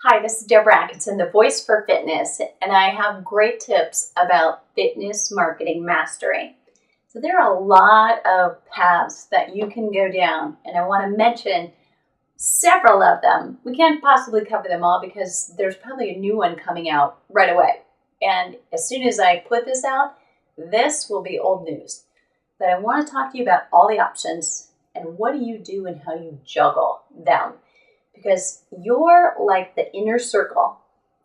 Hi, this is Deborah Atkinson, the voice for fitness, and I have great tips about fitness marketing mastery. So there are a lot of paths that you can go down, and I want to mention several of them. We can't possibly cover them all because there's probably a new one coming out right away. And as soon as I put this out, this will be old news. But I want to talk to you about all the options and what do you do and how you juggle them. Because you're like the inner circle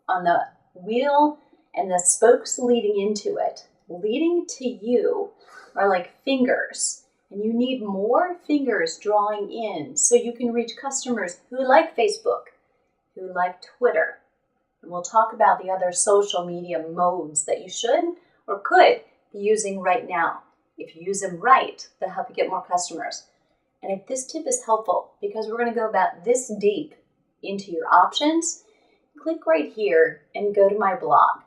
on the wheel, and the spokes leading into it, leading to you, are like fingers. And you need more fingers drawing in so you can reach customers who like Facebook, who like Twitter. And we'll talk about the other social media modes that you should or could be using right now. If you use them right, they'll help you get more customers. And if this tip is helpful, because we're going to go about this deep into your options, click right here and go to my blog.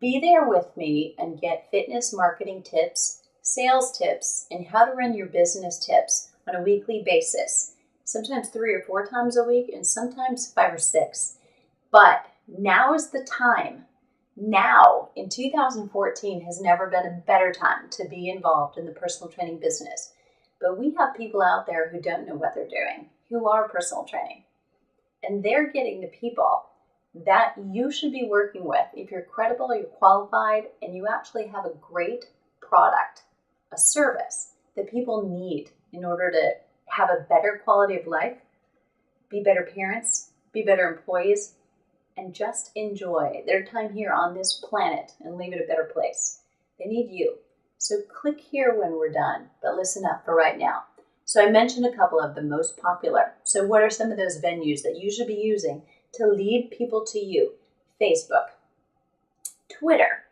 Be there with me and get fitness marketing tips, sales tips, and how to run your business tips on a weekly basis. Sometimes 3 or 4 times a week and sometimes 5 or 6. But now is the time. Now, in 2014, has never been a better time to be involved in the personal training business. But we have people out there who don't know what they're doing, who are personal training. And they're getting the people that you should be working with if you're credible, you're qualified, and you actually have a great product, a service that people need in order to have a better quality of life, be better parents, be better employees, and just enjoy their time here on this planet and leave it a better place. They need you. So click here when we're done, but listen up for right now. So I mentioned a couple of the most popular. So what are some of those venues that you should be using to lead people to you? Facebook, Twitter,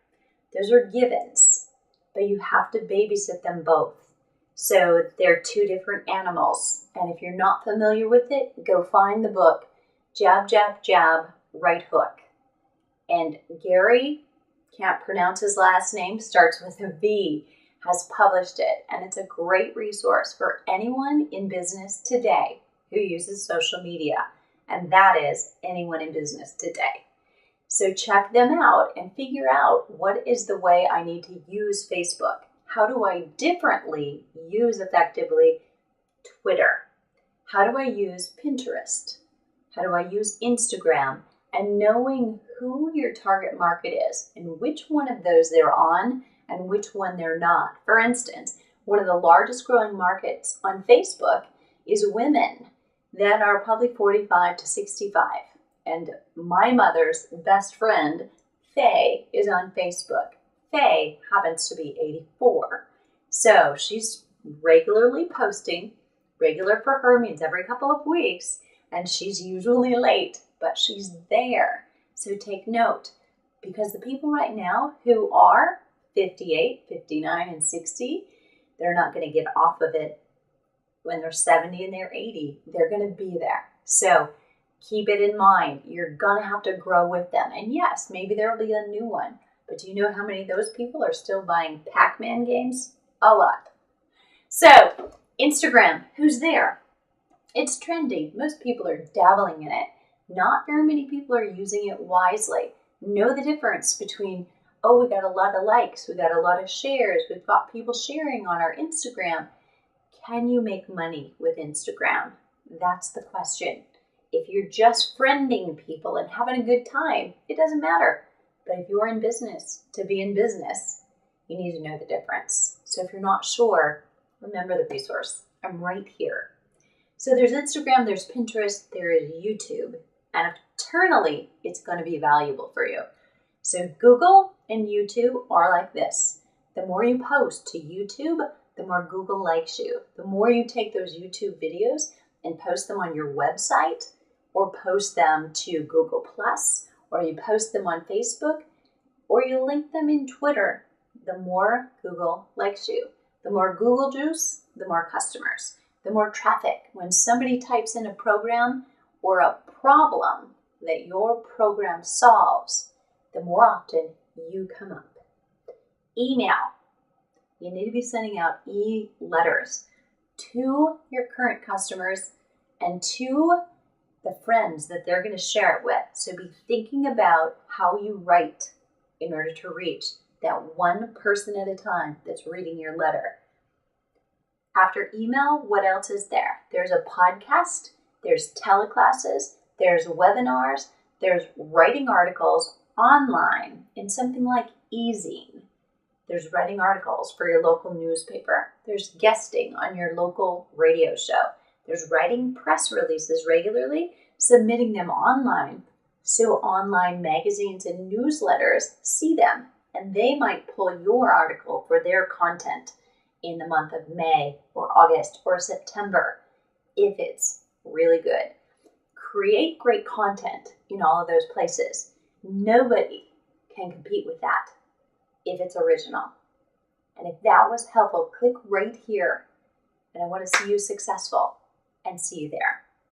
those are givens, but you have to babysit them both. So they're 2 different animals. And if you're not familiar with it, go find the book, Jab, Jab, Jab, Right Hook. And Gary, can't pronounce his last name, starts with a V, has published it. And it's a great resource for anyone in business today who uses social media. And that is anyone in business today. So check them out and figure out what is the way I need to use Facebook. How do I differently use effectively Twitter? How do I use Pinterest? How do I use Instagram? And knowing who your target market is and which one of those they're on and which one they're not. For instance, one of the largest growing markets on Facebook is women that are probably 45 to 65. And my mother's best friend, Faye, is on Facebook. Faye happens to be 84. So she's regularly posting. Regular for her means every couple of weeks. And she's usually late, but she's there. So take note, because the people right now who are 58, 59, and 60, they're not going to get off of it when they're 70 and they're 80. They're going to be there. So keep it in mind. You're going to have to grow with them. And yes, maybe there will be a new one. But do you know how many of those people are still buying Pac-Man games? A lot. So Instagram, who's there? It's trendy. Most people are dabbling in it. Not very many people are using it wisely. Know the difference between, oh, we got a lot of likes, we got a lot of shares, we've got people sharing on our Instagram. Can you make money with Instagram? That's the question. If you're just friending people and having a good time, it doesn't matter. But if you're in business, to be in business, you need to know the difference. So if you're not sure, remember the resource. I'm right here. So there's Instagram, there's Pinterest, there is YouTube, and eternally it's going to be valuable for you. So Google and YouTube are like this. The more you post to YouTube, the more Google likes you. The more you take those YouTube videos and post them on your website or post them to Google Plus, or you post them on Facebook, or you link them in Twitter, the more Google likes you. The more Google juice, the more customers. The more traffic. When somebody types in a program or a problem that your program solves, the more often you come up. Email. You need to be sending out e-letters to your current customers and to the friends that they're going to share it with. So be thinking about how you write in order to reach that one person at a time that's reading your letter. After email, what else is there? There's a podcast, there's teleclasses, there's webinars, there's writing articles online in something like eZine. There's writing articles for your local newspaper. There's guesting on your local radio show. There's writing press releases regularly, submitting them online, so online magazines and newsletters see them, and they might pull your article for their content in the month of May or August or September if it's really good. Create great content in all of those places. Nobody can compete with that if it's original. And if that was helpful, click right here. And I want to see you successful and see you there.